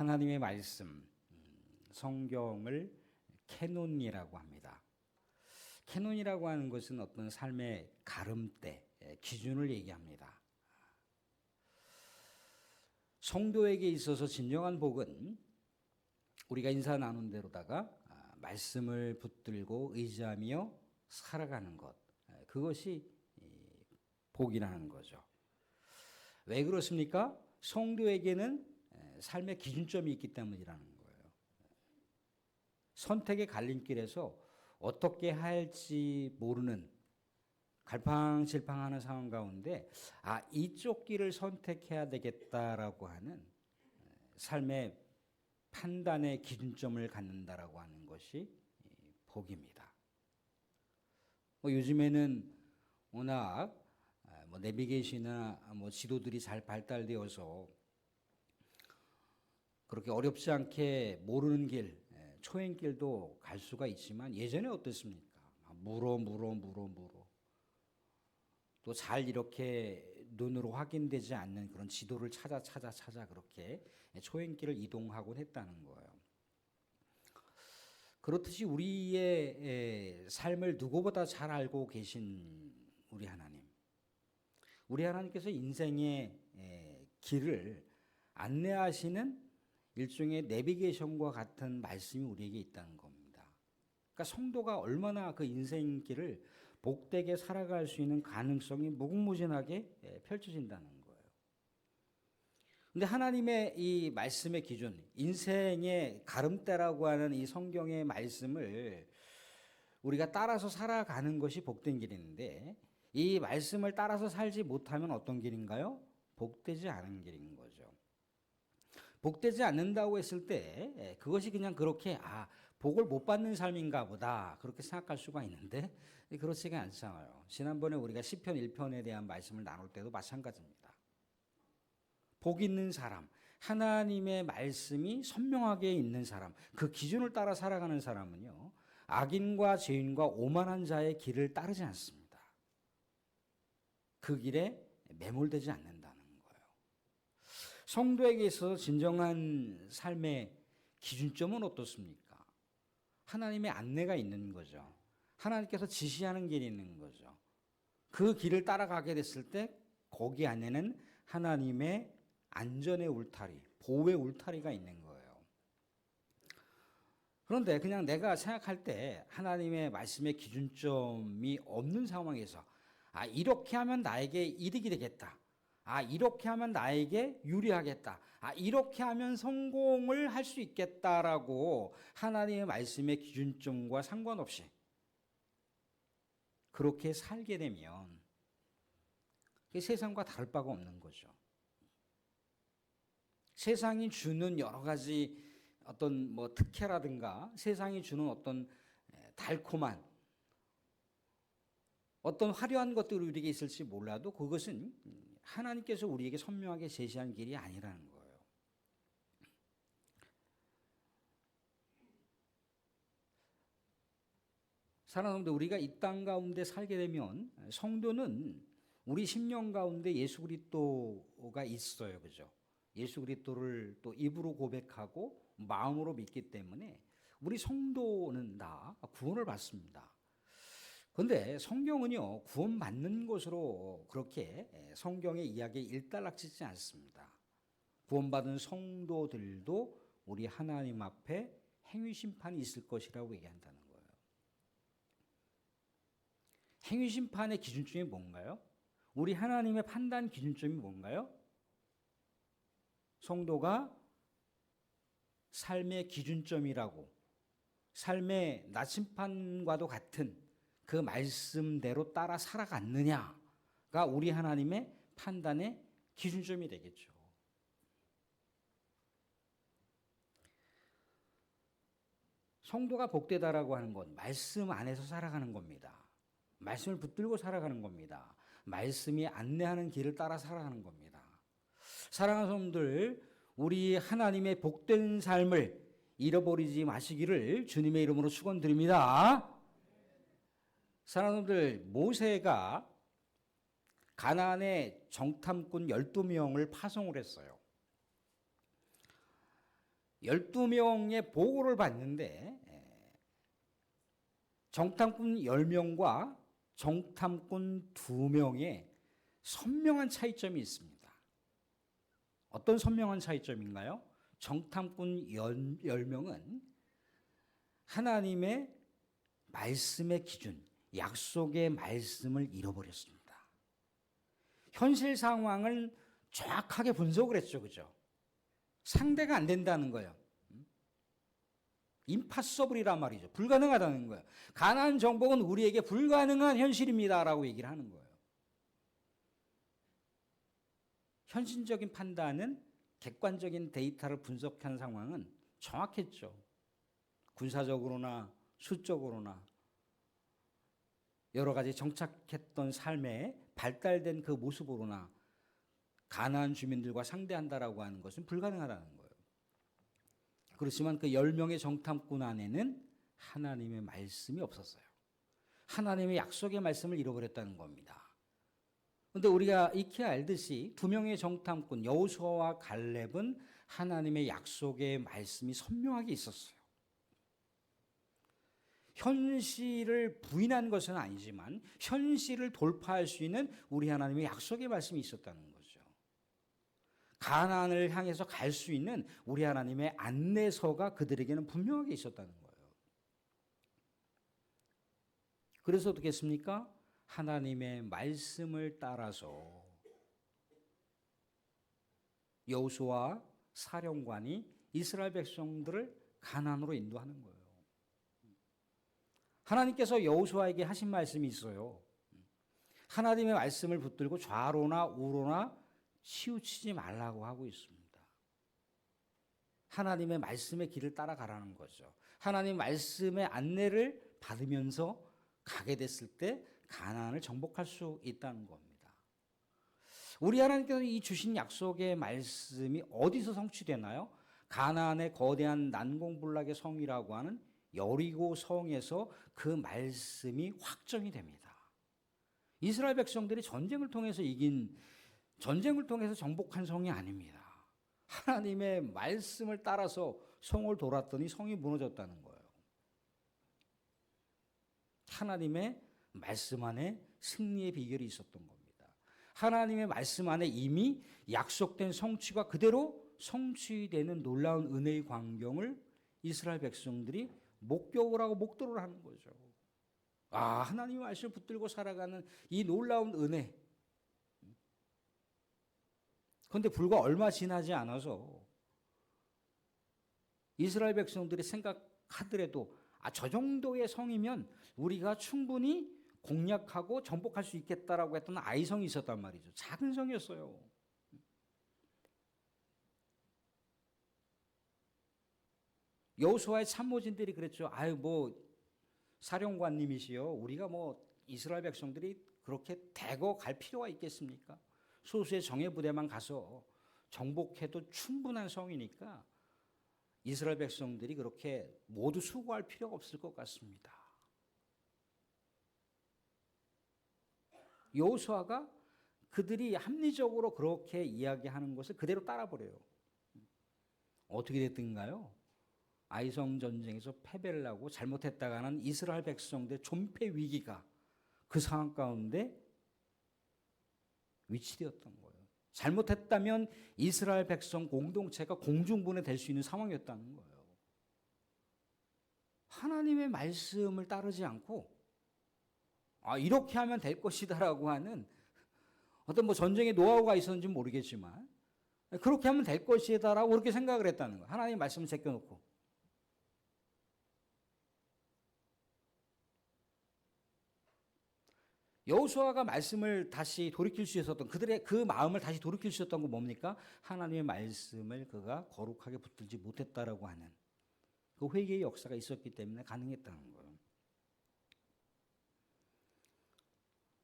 하나님의 말씀, 성경을 캐논이라고 합니다. 캐논이라고 하는 것은 어떤 삶의 가름대, 기준을 얘기합니다. 성도에게 있어서 진정한 복은 우리가 인사 나눈 대로다가 말씀을 붙들고 의지하며 살아가는 것, 그것이 복이라는 거죠. 왜 그렇습니까? 성도에게는 삶의 기준점이 있기 때문이라는 거예요. 선택의 갈림길에서 어떻게 할지 모르는 갈팡질팡하는 상황 가운데 이쪽 길을 선택해야 되겠다라고 하는 삶의 판단의 기준점을 갖는다라고 하는 것이 복입니다. 요즘에는 워낙 내비게이션이나 지도들이 잘 발달되어서 그렇게 어렵지 않게 모르는 길, 초행길도 갈 수가 있지만 예전에 어땠습니까? 물어 또 잘 이렇게 눈으로 확인되지 않는 그런 지도를 찾아 그렇게 초행길을 이동하곤 했다는 거예요. 그렇듯이 우리의 삶을 누구보다 잘 알고 계신 우리 하나님, 우리 하나님께서 인생의 길을 안내하시는 일종의 내비게이션과 같은 말씀이 우리에게 있다는 겁니다. 그러니까 성도가 얼마나 그 인생길을 복되게 살아갈 수 있는 가능성이 무궁무진하게 펼쳐진다는 거예요. 근데 하나님의 이 말씀의 기준, 인생의 가름대라고 하는 이 성경의 말씀을 우리가 따라서 살아가는 것이 복된 길인데, 이 말씀을 따라서 살지 못하면 어떤 길인가요? 복되지 않은 길인 거죠. 복되지 않는다고 했을 때 그것이 그냥 그렇게 복을 못 받는 삶인가 보다 그렇게 생각할 수가 있는데 그렇지가 않잖아요. 지난번에 우리가 시편 1편에 대한 말씀을 나눌 때도 마찬가지입니다. 복 있는 사람, 하나님의 말씀이 선명하게 있는 사람, 그 기준을 따라 살아가는 사람은요, 악인과 죄인과 오만한 자의 길을 따르지 않습니다. 그 길에 매몰되지 않는다는 거예요. 성도에게 있어서 진정한 삶의 기준점은 어떻습니까? 하나님의 안내가 있는 거죠. 하나님께서 지시하는 길이 있는 거죠. 그 길을 따라가게 됐을 때 거기 안에는 하나님의 안전의 울타리, 보호의 울타리가 있는 거예요. 그런데 그냥 내가 생각할 때 하나님의 말씀의 기준점이 없는 상황에서 이렇게 하면 나에게 이득이 되겠다. 이렇게 하면 나에게 유리하겠다. 이렇게 하면 성공을 할 수 있겠다라고 하나님의 말씀의 기준점과 상관없이 그렇게 살게 되면 세상과 다를 바가 없는 거죠. 세상이 주는 여러 가지 어떤 특혜라든가 세상이 주는 어떤 달콤한 어떤 화려한 것들이 우리에게 있을지 몰라도 그것은 하나님께서 우리에게 선명하게 제시한 길이 아니라는 거예요. 사랑하는 분들, 우리가 이 땅 가운데 살게 되면 성도는 우리 심령 가운데 예수 그리스도가 있어요. 그죠? 예수 그리스도를 또 입으로 고백하고 마음으로 믿기 때문에 우리 성도는 다 구원을 받습니다. 그런데 성경은요, 구원받는 것으로 그렇게 성경의 이야기에 일단락지지 않습니다. 구원받은 성도들도 우리 하나님 앞에 행위심판이 있을 것이라고 얘기한다는 거예요. 행위심판의 기준점이 뭔가요? 우리 하나님의 판단 기준점이 뭔가요? 성도가 삶의 기준점이라고, 삶의 나침판과도 같은 그 말씀대로 따라 살아갔느냐가 우리 하나님의 판단의 기준점이 되겠죠. 성도가 복되다라고 하는 건 말씀 안에서 살아가는 겁니다. 말씀을 붙들고 살아가는 겁니다. 말씀이 안내하는 길을 따라 살아가는 겁니다. 사랑하는 성도들, 우리 하나님의 복된 삶을 잃어버리지 마시기를 주님의 이름으로 축원드립니다. 사랑하는 분들, 모세가 가나안의 정탐꾼 12명을 파송을 했어요. 12명의 보고를 받는데 정탐꾼 10명과 정탐꾼 2명의 선명한 차이점이 있습니다. 어떤 선명한 차이점인가요? 정탐꾼 10명은 하나님의 말씀의 기준, 약속의 말씀을 잃어버렸습니다. 현실 상황을 정확하게 분석을 했죠. 그죠? 상대가 안 된다는 거예요. 임파서블이란 말이죠. 불가능하다는 거예요. 가나안 정복은 우리에게 불가능한 현실입니다라고 얘기를 하는 거예요. 현실적인 판단은 객관적인 데이터를 분석한 상황은 정확했죠. 군사적으로나 수적으로나 여러 가지 정착했던 삶에 발달된 그 모습으로나 가나안 주민들과 상대한다라고 하는 것은 불가능하다는 거예요. 그렇지만 그 10명의 정탐꾼 안에는 하나님의 말씀이 없었어요. 하나님의 약속의 말씀을 잃어버렸다는 겁니다. 그런데 우리가 익히 알듯이 2명의 정탐꾼 여호수아와 갈렙은 하나님의 약속의 말씀이 선명하게 있었어요. 현실을 부인한 것은 아니지만 현실을 돌파할 수 있는 우리 하나님의 약속의 말씀이 있었다는 거죠. 가나안을 향해서 갈 수 있는 우리 하나님의 안내서가 그들에게는 분명하게 있었다는 거예요. 그래서 어떻게 했습니까? 하나님의 말씀을 따라서 여호수아 사령관이 이스라엘 백성들을 가나안으로 인도하는 거예요. 하나님께서 여호수아에게 하신 말씀이 있어요. 하나님의 말씀을 붙들고 좌로나 우로나 치우치지 말라고 하고 있습니다. 하나님의 말씀의 길을 따라가라는 거죠. 하나님 말씀의 안내를 받으면서 가게 됐을 때 가나안을 정복할 수 있다는 겁니다. 우리 하나님께서 이 주신 약속의 말씀이 어디서 성취되나요? 가나안의 거대한 난공불락의 성이라고 하는 여리고 성에서 그 말씀이 확정이 됩니다. 이스라엘 백성들이 전쟁을 통해서 정복한 성이 아닙니다. 하나님의 말씀을 따라서 성을 돌았더니 성이 무너졌다는 거예요. 하나님의 말씀 안에 승리의 비결이 있었던 겁니다. 하나님의 말씀 안에 이미 약속된 성취가 그대로 성취되는 놀라운 은혜의 광경을 이스라엘 백성들이 목격을 하고 목도를 하는 거죠. 아, 하나님의 말씀을 붙들고 살아가는 이 놀라운 은혜. 그런데 불과 얼마 지나지 않아서 이스라엘 백성들이 생각하더라도 저 정도의 성이면 우리가 충분히 공략하고 정복할 수 있겠다라고 했던 아이성이 있었단 말이죠. 작은 성이었어요. 여호수아의 참모진들이 그랬죠. 아유 뭐 사령관님이시여, 우리가 뭐 이스라엘 백성들이 그렇게 대거 갈 필요가 있겠습니까? 소수의 정예부대만 가서 정복해도 충분한 성이니까 이스라엘 백성들이 그렇게 모두 수고할 필요가 없을 것 같습니다. 여호수아가 그들이 합리적으로 그렇게 이야기하는 것을 그대로 따라버려요. 어떻게 됐던가요? 아이성 전쟁에서 패배를 하고 잘못했다가는 이스라엘 백성들의 존폐 위기가 그 상황 가운데 위치되었던 거예요. 잘못했다면 이스라엘 백성 공동체가 공중분해될 수 있는 상황이었다는 거예요. 하나님의 말씀을 따르지 않고 이렇게 하면 될 것이다라고 하는 어떤 뭐 전쟁의 노하우가 있었는지 모르겠지만 그렇게 하면 될 것이다라고 그렇게 생각을 했다는 거예요. 하나님의 말씀을 제껴놓고. 여호수아가 말씀을 다시 돌이킬 수 있었던 그들의 그 마음을 다시 돌이킬 수 있었던 건 뭡니까? 하나님의 말씀을 그가 거룩하게 붙들지 못했다라고 하는 그 회개의 역사가 있었기 때문에 가능했다는 거예요.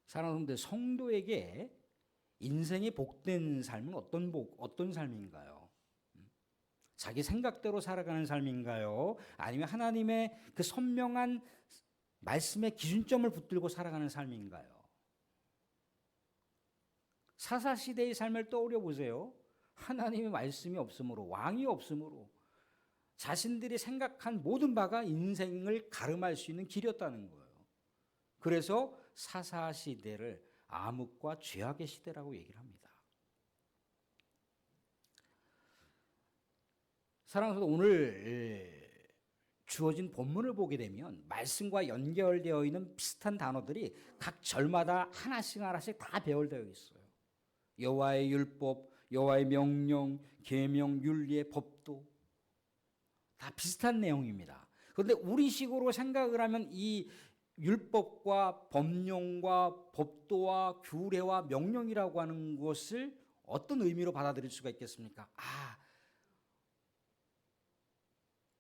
사랑하는 성도에게 인생이 복된 삶은 어떤 삶인가요? 자기 생각대로 살아가는 삶인가요? 아니면 하나님의 그 선명한 말씀의 기준점을 붙들고 살아가는 삶인가요? 사사시대의 삶을 떠올려 보세요. 하나님의 말씀이 없으므로, 왕이 없으므로 자신들이 생각한 모든 바가 인생을 가름할 수 있는 길이었다는 거예요. 그래서 사사 시대를 암흑과 죄악의 시대라고 얘기를 합니다. 사랑하는 성도, 오늘 주어진 본문을 보게 되면 말씀과 연결되어 있는 비슷한 단어들이 각 절마다 하나씩 하나씩 다 배열되어 있어요. 여호와의 율법, 여호와의 명령, 계명, 윤리의 법도 다 비슷한 내용입니다. 그런데 우리식으로 생각을 하면 이 율법과 법령과 법도와 규례와 명령이라고 하는 것을 어떤 의미로 받아들일 수가 있겠습니까?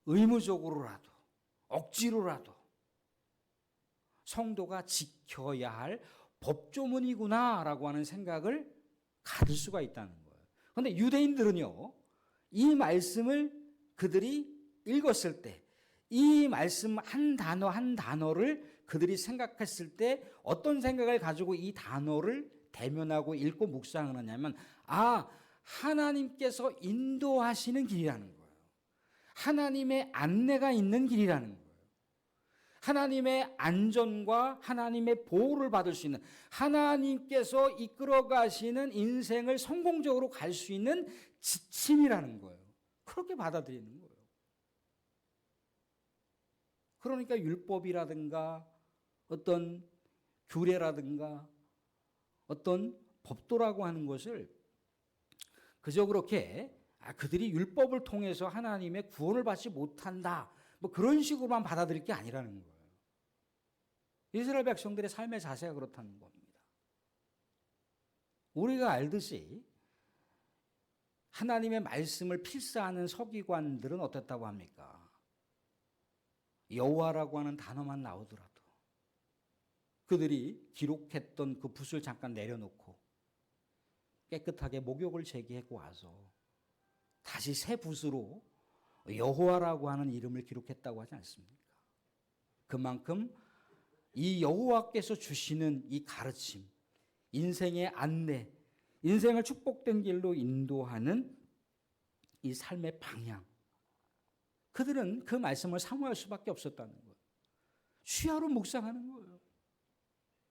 의무적으로라도 억지로라도 성도가 지켜야 할 법조문이구나라고 하는 생각을 가질 수가 있다는 거예요. 그런데 유대인들은요, 이 말씀을 그들이 읽었을 때, 이 말씀 한 단어 한 단어를 그들이 생각했을 때 어떤 생각을 가지고 이 단어를 대면하고 읽고 묵상을 하냐면, 하나님께서 인도하시는 길이라는 거예요. 하나님의 안내가 있는 길이라는 거예요. 하나님의 안전과 하나님의 보호를 받을 수 있는, 하나님께서 이끌어 가시는 인생을 성공적으로 갈 수 있는 지침이라는 거예요. 그렇게 받아들이는 거예요. 그러니까 율법이라든가 어떤 규례라든가 어떤 법도라고 하는 것을 그저 그렇게 그들이 율법을 통해서 하나님의 구원을 받지 못한다, 뭐 그런 식으로만 받아들일 게 아니라는 거예요. 이스라엘 백성들의 삶의 자세가 그렇다는 겁니다. 우리가 알듯이 하나님의 말씀을 필사하는 서기관들은 어땠다고 합니까? 여호와라고 하는 단어만 나오더라도 그들이 기록했던 그 붓을 잠깐 내려놓고 깨끗하게 목욕을 제기하고 와서 다시 새 붓으로 여호와라고 하는 이름을 기록했다고 하지 않습니까? 그만큼 이 여호와께서 주시는 이 가르침, 인생의 안내, 인생을 축복된 길로 인도하는 이 삶의 방향, 그들은 그 말씀을 사모할 수밖에 없었다는 거예요. 쉬하로 묵상하는 거예요.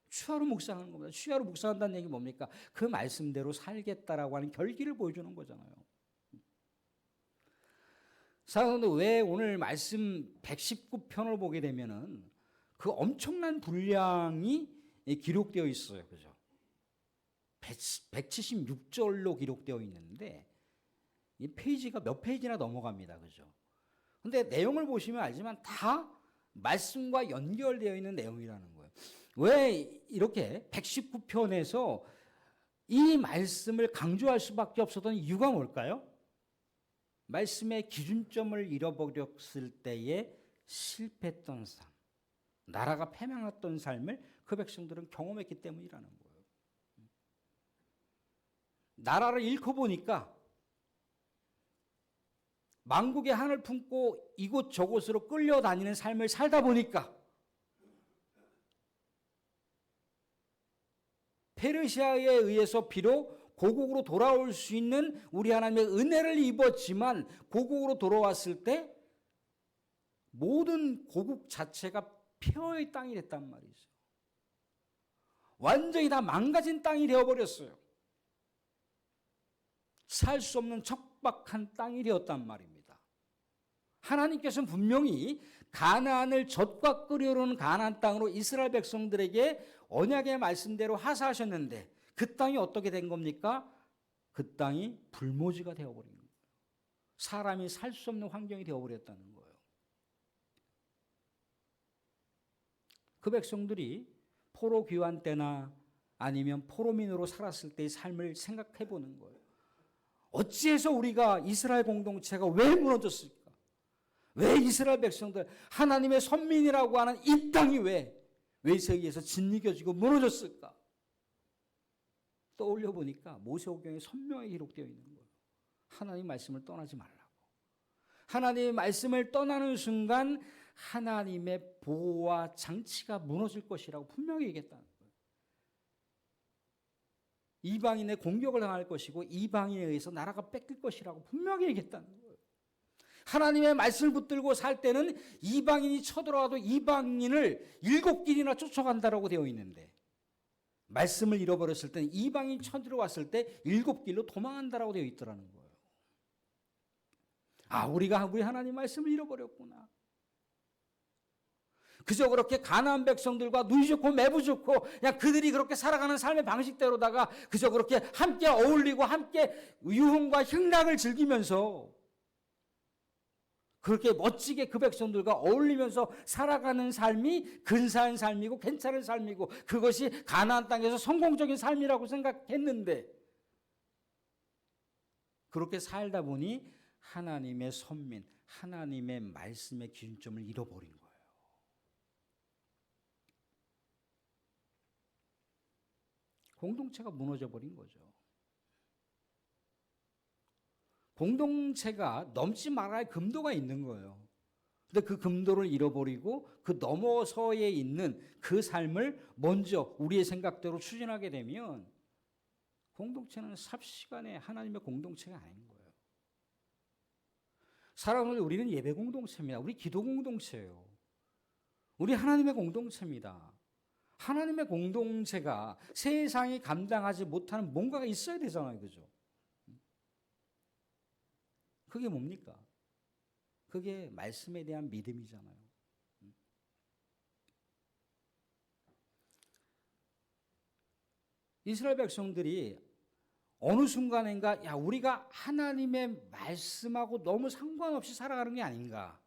쉬하로 묵상하는 겁니다. 쉬하로 묵상한다는 얘기 뭡니까? 그 말씀대로 살겠다라고 하는 결기를 보여주는 거잖아요. 사랑하는, 왜 오늘 말씀 119편을 보게 되면은 그 엄청난 분량이 기록되어 있어요. 그죠? 176절로 기록되어 있는데 이 페이지가 몇 페이지나 넘어갑니다. 그죠? 근데 내용을 보시면 알지만 다 말씀과 연결되어 있는 내용이라는 거예요. 왜 이렇게 119편에서 이 말씀을 강조할 수밖에 없었던 이유가 뭘까요? 말씀의 기준점을 잃어버렸을 때에 실패했던 삶, 나라가 패망했던 삶을 그 백성들은 경험했기 때문이라는 거예요. 나라를 잃고 보니까 만국의 한을 품고 이곳저곳으로 끌려다니는 삶을 살다 보니까 페르시아에 의해서 비록 고국으로 돌아올 수 있는 우리 하나님의 은혜를 입었지만 고국으로 돌아왔을 때 모든 고국 자체가 폐허의 땅이 됐단 말이죠. 완전히 다 망가진 땅이 되어버렸어요. 살 수 없는 척박한 땅이 되었단 말입니다. 하나님께서는 분명히 가나안을 젖과 끓이 흐르는 가나안 땅으로 이스라엘 백성들에게 언약의 말씀대로 하사하셨는데 그 땅이 어떻게 된 겁니까? 그 땅이 불모지가 되어버린 거예요. 사람이 살 수 없는 환경이 되어버렸다는 거예요. 그 백성들이 포로 귀환 때나 아니면 포로민으로 살았을 때의 삶을 생각해 보는 거예요. 어찌해서 우리가 이스라엘 공동체가 왜 무너졌을까? 왜 이스라엘 백성들, 하나님의 선민이라고 하는 이 땅이 왜 외세에서 짓이겨지고 무너졌을까? 떠올려 보니까 모세오경에 선명히 기록되어 있는 거예요. 하나님 말씀을 떠나지 말라고. 하나님의 말씀을 떠나는 순간 하나님의 보호와 장치가 무너질 것이라고 분명히 얘기했다는 거예요. 이방인의 공격을 당할 것이고 이방인에 의해서 나라가 뺏길 것이라고 분명히 얘기했다는 거예요. 하나님의 말씀을 붙들고 살 때는 이방인이 쳐들어와도 이방인을 7길이나 쫓아간다라고 되어 있는데, 말씀을 잃어버렸을 때는 이방인이 쳐들어왔을 때 7길로 도망한다라고 되어 있더라는 거예요. 아, 우리 하나님 말씀을 잃어버렸구나. 그저 그렇게 가나안 백성들과 눈이 좋고 매부 좋고 그냥 그들이 그렇게 살아가는 삶의 방식대로다가 그저 그렇게 함께 어울리고 함께 유흥과 향락을 즐기면서 그렇게 멋지게 그 백성들과 어울리면서 살아가는 삶이 근사한 삶이고 괜찮은 삶이고 그것이 가나안 땅에서 성공적인 삶이라고 생각했는데, 그렇게 살다 보니 하나님의 선민, 하나님의 말씀의 기준점을 잃어버린 거예요. 공동체가 무너져 버린 거죠. 공동체가 넘지 말아야 할 금도가 있는 거예요. 근데 그 금도를 잃어버리고 그 너머서에 있는 그 삶을 먼저 우리의 생각대로 추진하게 되면 공동체는 삽시간에 하나님의 공동체가 아닌 거예요. 사랑하는 우리는 예배 공동체입니다. 우리 기도 공동체예요. 우리 하나님의 공동체입니다. 하나님의 공동체가 세상이 감당하지 못하는 뭔가가 있어야 되잖아요. 그죠? 그게 뭡니까? 그게 말씀에 대한 믿음이잖아요. 이스라엘 백성들이 어느 순간인가 야, 우리가 하나님의 말씀하고 너무 상관없이 살아가는 게 아닌가.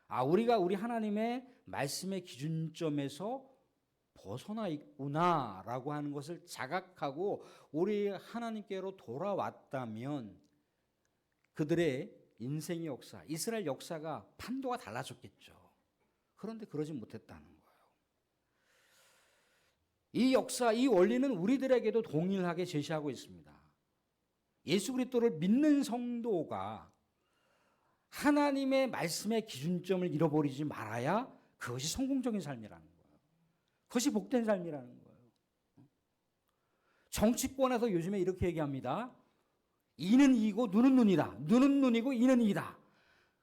아, 우리가 우리 하나님의 말씀의 기준점에서 벗어나 있구나라고 하는 것을 자각하고 우리 하나님께로 돌아왔다면 그들의 인생의 역사, 이스라엘 역사가 판도가 달라졌겠죠. 그런데 그러지 못했다는 거예요. 이 역사, 이 원리는 우리들에게도 동일하게 제시하고 있습니다. 예수 그리스도를 믿는 성도가 하나님의 말씀의 기준점을 잃어버리지 말아야 그것이 성공적인 삶이라는 거예요. 그것이 복된 삶이라는 거예요. 정치권에서 요즘에 이렇게 얘기합니다. 이는 이고 눈은 눈이다. 눈은 눈이고 이는 이다.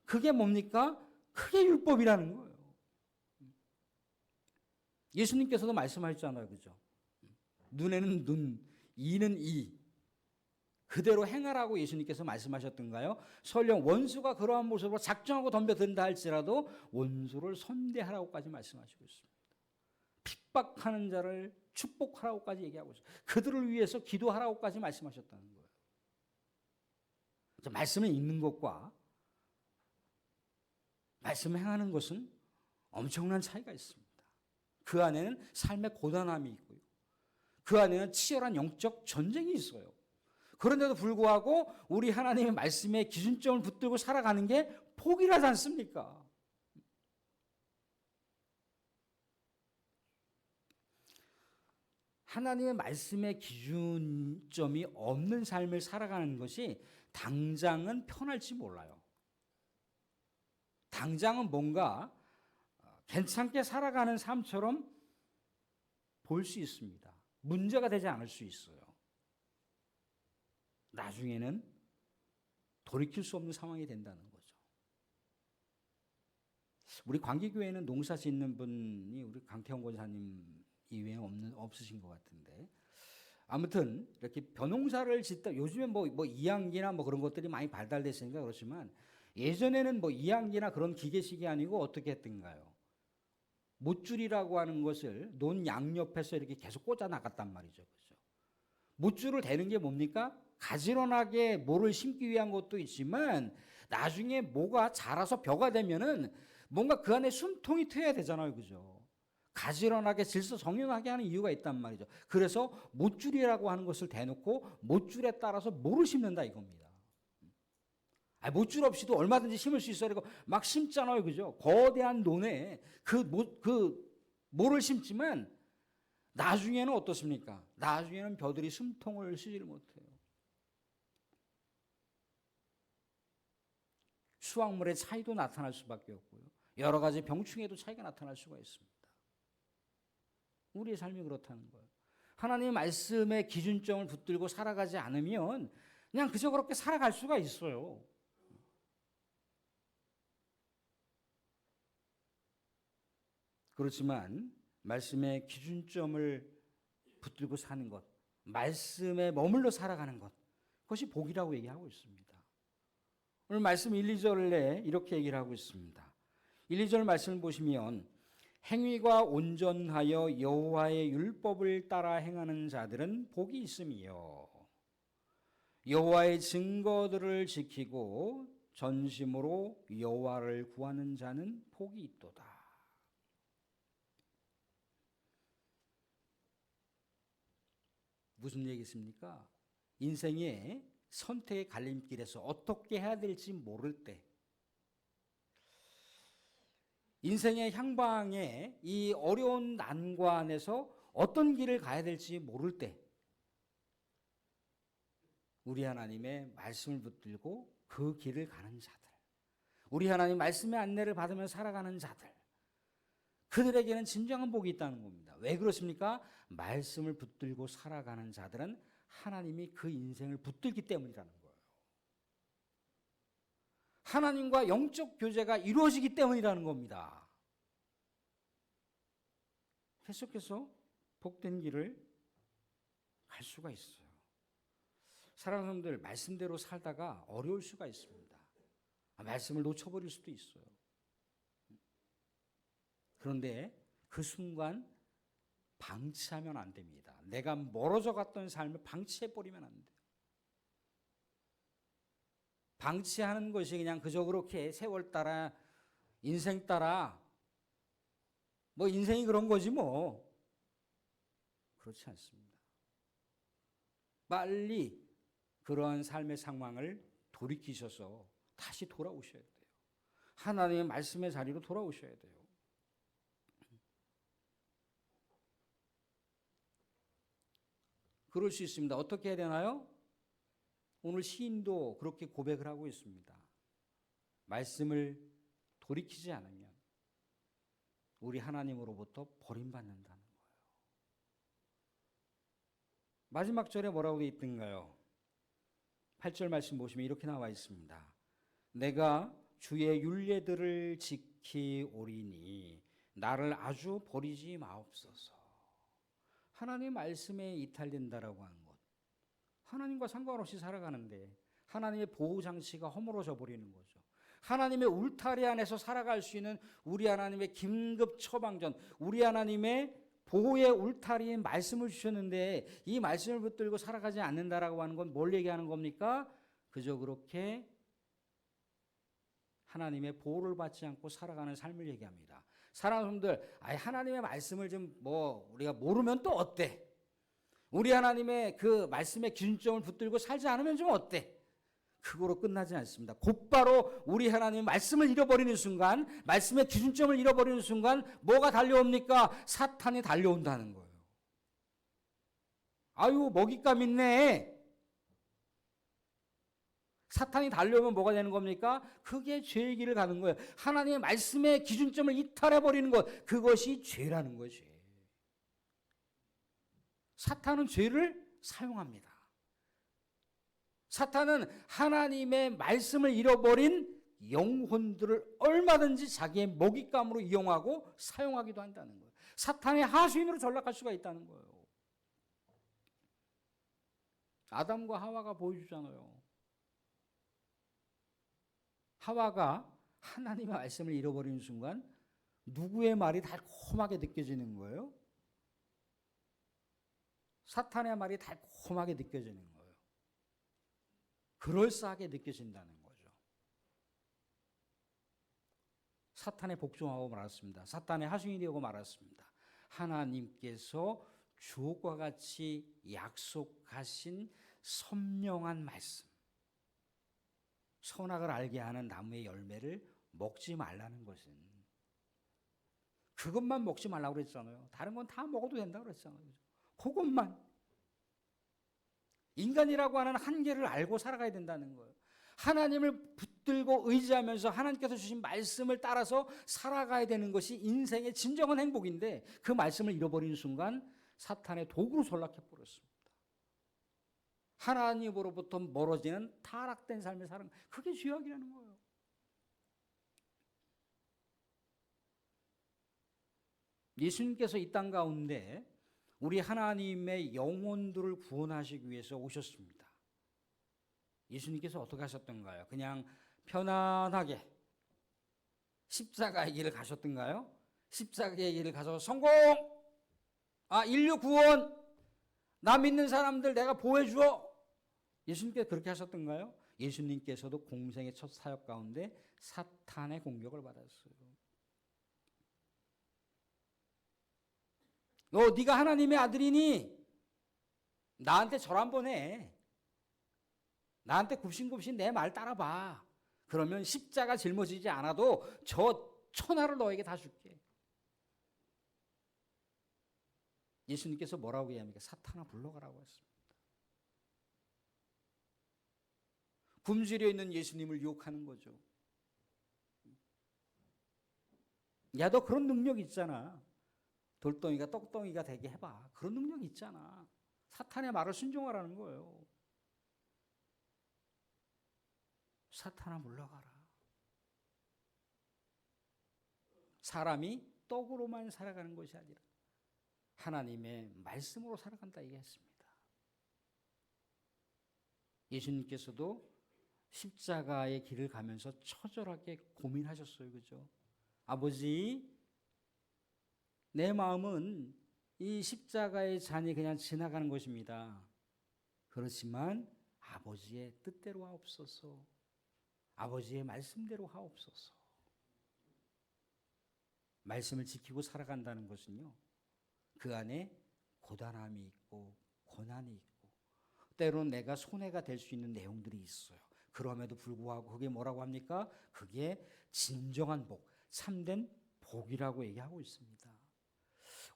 그게 뭡니까? 그게 율법이라는 거예요. 예수님께서도 말씀하셨잖아요. 그죠? 눈에는 눈, 이는 이. 그대로 행하라고 예수님께서 말씀하셨던가요? 설령 원수가 그러한 모습으로 작정하고 덤벼든다 할지라도 원수를 선대하라고까지 말씀하시고 있습니다. 핍박하는 자를 축복하라고까지 얘기하고 있어요. 그들을 위해서 기도하라고까지 말씀하셨다는 거예요. 말씀을 읽는 것과 말씀을 행하는 것은 엄청난 차이가 있습니다. 그 안에는 삶의 고단함이 있고요. 그 안에는 치열한 영적 전쟁이 있어요. 그런데도 불구하고 우리 하나님의 말씀의 기준점을 붙들고 살아가는 게 포기하지 않습니까? 하나님의 말씀의 기준점이 없는 삶을 살아가는 것이 당장은 편할지 몰라요. 당장은 뭔가 괜찮게 살아가는 삶처럼 볼 수 있습니다. 문제가 되지 않을 수 있어요. 나중에는 돌이킬 수 없는 상황이 된다는 거죠. 우리 광기교회는 농사 짓는 분이 우리 강태원 권사님 이외에 없으신 것 같은데, 아무튼 이렇게 벼농사를 짓다 요즘에 뭐 이항기나 뭐 그런 것들이 많이 발달됐으니까 그렇지만 예전에는 뭐 이항기나 그런 기계식이 아니고 어떻게 했던가요? 못줄이라고 하는 것을 논 양옆에서 이렇게 계속 꽂아 나갔단 말이죠. 그렇죠? 못줄을 대는 게 뭡니까? 가지런하게 모를 심기 위한 것도 있지만 나중에 모가 자라서 벼가 되면은 뭔가 그 안에 숨통이 트여야 되잖아요. 그죠? 가지런하게 질서정연하게 하는 이유가 있단 말이죠. 그래서 못줄이라고 하는 것을 대놓고 못줄에 따라서 모를 심는다 이겁니다. 못줄 없이도 얼마든지 심을 수 있어요. 그리고 막 심잖아요. 그죠? 거대한 논에 그 모를 심지만 나중에는 어떻습니까? 나중에는 벼들이 숨통을 쉬지를 못해요. 수확물의 차이도 나타날 수밖에 없고요. 여러 가지 병충해도 차이가 나타날 수가 있습니다. 우리의 삶이 그렇다는 거예요. 하나님의 말씀의 기준점을 붙들고 살아가지 않으면 그냥 그저 그렇게 살아갈 수가 있어요. 그렇지만 말씀의 기준점을 붙들고 사는 것, 말씀에 머물러 살아가는 것, 그것이 복이라고 얘기하고 있습니다. 오늘 말씀 1, 2절에 이렇게 얘기를 하고 있습니다. 1, 2절 말씀을 보시면 행위가 온전하여 여호와의 율법을 따라 행하는 자들은 복이 있음이요 여호와의 증거들을 지키고 전심으로 여호와를 구하는 자는 복이 있도다. 무슨 얘기겠습니까? 인생의 선택의 갈림길에서 어떻게 해야 될지 모를 때, 인생의 향방에 이 어려운 난관에서 어떤 길을 가야 될지 모를 때, 우리 하나님의 말씀을 붙들고 그 길을 가는 자들, 우리 하나님 말씀의 안내를 받으며 살아가는 자들, 그들에게는 진정한 복이 있다는 겁니다. 왜 그렇습니까? 말씀을 붙들고 살아가는 자들은 하나님이 그 인생을 붙들기 때문이라는 거예요. 하나님과 영적 교제가 이루어지기 때문이라는 겁니다. 계속해서 복된 길을 갈 수가 있어요. 사랑하는 사람들, 말씀대로 살다가 어려울 수가 있습니다. 말씀을 놓쳐버릴 수도 있어요. 그런데 그 순간 방치하면 안 됩니다. 내가 멀어져 갔던 삶을 방치해버리면 안 돼요. 방치하는 것이 그냥 그저 그렇게 세월 따라, 인생 따라, 뭐 인생이 그런 거지 뭐. 그렇지 않습니다. 빨리 그러한 삶의 상황을 돌이키셔서 다시 돌아오셔야 돼요. 하나님의 말씀의 자리로 돌아오셔야 돼요. 그럴 수 있습니다. 어떻게 해야 되나요? 오늘 시인도 그렇게 고백을 하고 있습니다. 말씀을 돌이키지 않으면 우리 하나님으로부터 버림받는다는 거예요. 마지막 절에 뭐라고 되어 있던가요? 8절 말씀 보시면 이렇게 나와 있습니다. 내가 주의 율례들을 지키오리니 나를 아주 버리지 마옵소서. 하나님의 말씀에 이탈된다라고 하는 것, 하나님과 상관없이 살아가는데 하나님의 보호장치가 허물어져 버리는 거죠. 하나님의 울타리 안에서 살아갈 수 있는 우리 하나님의 긴급 처방전, 우리 하나님의 보호의 울타리인 말씀을 주셨는데 이 말씀을 붙들고 살아가지 않는다라고 하는 건 뭘 얘기하는 겁니까? 그저 그렇게 하나님의 보호를 받지 않고 살아가는 삶을 얘기합니다. 사랑하는 분들, 하나님의 말씀을 좀 우리가 모르면 또 어때? 우리 하나님의 그 말씀의 기준점을 붙들고 살지 않으면 좀 어때? 그거로 끝나지 않습니다. 곧바로 우리 하나님의 말씀을 잃어버리는 순간, 말씀의 기준점을 잃어버리는 순간 뭐가 달려옵니까? 사탄이 달려온다는 거예요. 아유, 먹잇감 있네. 사탄이 달려오면 뭐가 되는 겁니까? 그게 죄의 길을 가는 거예요. 하나님의 말씀의 기준점을 이탈해버리는 것, 그것이 죄라는 거지. 사탄은 죄를 사용합니다. 사탄은 하나님의 말씀을 잃어버린 영혼들을 얼마든지 자기의 먹잇감으로 이용하고 사용하기도 한다는 거예요. 사탄의 하수인으로 전락할 수가 있다는 거예요. 아담과 하와가 보여주잖아요. 하와가 하나님의 말씀을 잃어버리는 순간 누구의 말이 달콤하게 느껴지는 거예요? 사탄의 말이 달콤하게 느껴지는 거예요. 그럴싸하게 느껴진다는 거죠. 사탄에 복종하고 말았습니다. 사탄의 하수인이 되고 말았습니다. 하나님께서 주옥과 같이 약속하신 선명한 말씀, 선악을 알게 하는 나무의 열매를 먹지 말라는 것은, 그것만 먹지 말라고 그랬잖아요. 다른 건 다 먹어도 된다고 그랬잖아요. 그것만. 인간이라고 하는 한계를 알고 살아가야 된다는 거예요. 하나님을 붙들고 의지하면서 하나님께서 주신 말씀을 따라서 살아가야 되는 것이 인생의 진정한 행복인데, 그 말씀을 잃어버리는 순간 사탄의 도구로 전락해 버렸습니다. 하나님으로부터 멀어지는 타락된 삶을 사는, 그게 죄악이라는 거예요. 예수님께서 이 땅 가운데 우리 하나님의 영혼들을 구원하시기 위해서 오셨습니다. 예수님께서 어떻게 하셨던가요? 그냥 편안하게 십자가의 길을 가셨던가요? 십자가의 길을 가서 성공! 인류 구원! 나 믿는 사람들 내가 보호해줘! 예수님께서 그렇게 하셨던가요? 예수님께서도 공생의 첫 사역 가운데 사탄의 공격을 받았어요. 네가 하나님의 아들이니 나한테 절 한번 해. 나한테 굽신굽신 내 말 따라봐. 그러면 십자가 짊어지지 않아도 저 천하를 너에게 다 줄게. 예수님께서 뭐라고 얘기합니까? 사탄아 물러가라고 했습니다. 굶주려 있는 예수님을 유혹하는 거죠. 야, 너 그런 능력 있잖아. 돌덩이가 떡덩이가 되게 해봐. 그런 능력 있잖아. 사탄의 말을 순종하라는 거예요. 사탄아 물러가라. 사람이 떡으로만 살아가는 것이 아니라 하나님의 말씀으로 살아간다 얘기했습니다. 예수님께서도 십자가의 길을 가면서 처절하게 고민하셨어요. 그죠? 아버지, 내 마음은 이 십자가의 잔이 그냥 지나가는 것입니다. 그렇지만 아버지의 뜻대로 하옵소서. 아버지의 말씀대로 하옵소서. 말씀을 지키고 살아간다는 것은요, 그 안에 고단함이 있고 고난이 있고 때로는 내가 손해가 될 수 있는 내용들이 있어요. 그럼에도 불구하고 그게 뭐라고 합니까? 그게 진정한 복, 참된 복이라고 얘기하고 있습니다.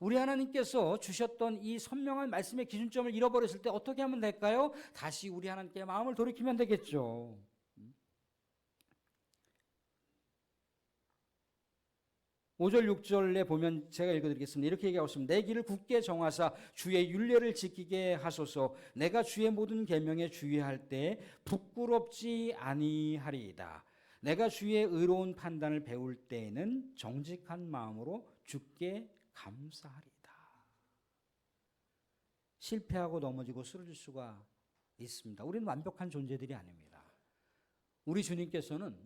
우리 하나님께서 주셨던 이 선명한 말씀의 기준점을 잃어버렸을 때 어떻게 하면 될까요? 다시 우리 하나님께 마음을 돌이키면 되겠죠. 5절 6절에 보면 제가 읽어드리겠습니다. 이렇게 얘기하고 있습니다. 내 길을 굳게 정하사 주의 율례를 지키게 하소서. 내가 주의 모든 계명에 주의할 때 부끄럽지 아니하리이다. 내가 주의 의로운 판단을 배울 때에는 정직한 마음으로 주께 감사하리이다. 실패하고 넘어지고 쓰러질 수가 있습니다. 우리는 완벽한 존재들이 아닙니다. 우리 주님께서는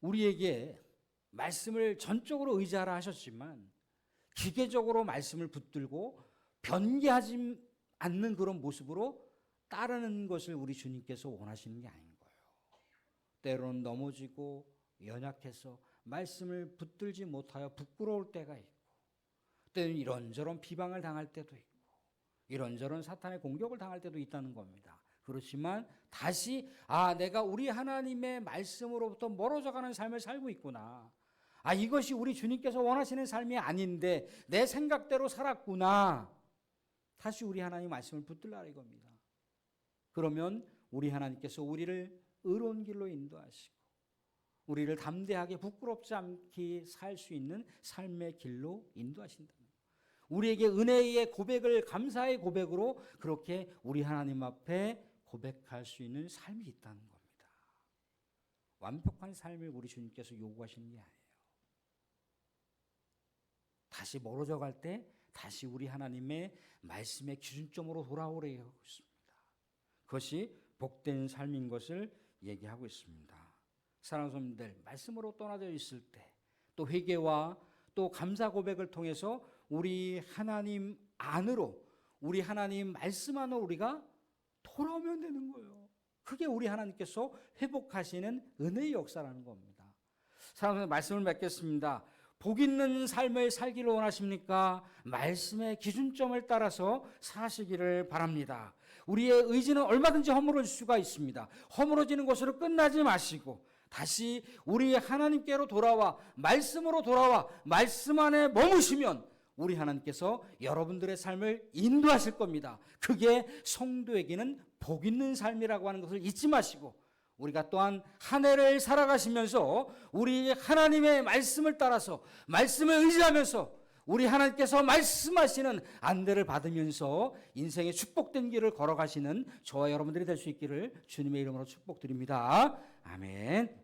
우리에게 말씀을 전적으로 의지하라 하셨지만 기계적으로 말씀을 붙들고 변개하지 않는 그런 모습으로 따르는 것을 우리 주님께서 원하시는 게 아닌 거예요. 때로는 넘어지고 연약해서 말씀을 붙들지 못하여 부끄러울 때가 있고, 때로는 이런저런 비방을 당할 때도 있고, 이런저런 사탄의 공격을 당할 때도 있다는 겁니다. 그렇지만 다시 내가 우리 하나님의 말씀으로부터 멀어져가는 삶을 살고 있구나. 이것이 우리 주님께서 원하시는 삶이 아닌데 내 생각대로 살았구나. 다시 우리 하나님 말씀을 붙들라 이겁니다. 그러면 우리 하나님께서 우리를 의로운 길로 인도하시고 우리를 담대하게 부끄럽지 않게 살 수 있는 삶의 길로 인도하신다. 우리에게 은혜의 고백을 감사의 고백으로 그렇게 우리 하나님 앞에 고백할 수 있는 삶이 있다는 겁니다. 완벽한 삶을 우리 주님께서 요구하시는 게 아니에요. 다시 멀어져 갈 때 다시 우리 하나님의 말씀의 기준점으로 돌아오려 하고 있습니다. 그것이 복된 삶인 것을 얘기하고 있습니다. 사랑하는 성도님들, 말씀으로 떠나져 있을 때 또 회개와 또 감사 고백을 통해서 우리 하나님 안으로, 우리 하나님 말씀 안으로 우리가 돌아오면 되는 거예요. 그게 우리 하나님께서 회복하시는 은혜의 역사라는 겁니다. 사랑하는 말씀을 맺겠습니다. 복 있는 삶을 살기를 원하십니까? 말씀의 기준점을 따라서 사시기를 바랍니다. 우리의 의지는 얼마든지 허물어질 수가 있습니다. 허물어지는 것으로 끝나지 마시고 다시 우리 하나님께로 돌아와 말씀으로 돌아와 말씀 안에 머무시면 우리 하나님께서 여러분들의 삶을 인도하실 겁니다. 그게 성도에게는 복 있는 삶이라고 하는 것을 잊지 마시고 우리가 또한 한 해를 살아가시면서 우리 하나님의 말씀을 따라서 말씀을 의지하면서 우리 하나님께서 말씀하시는 안대를 받으면서 인생의 축복된 길을 걸어가시는 저와 여러분들이 될 수 있기를 주님의 이름으로 축복드립니다. 아멘.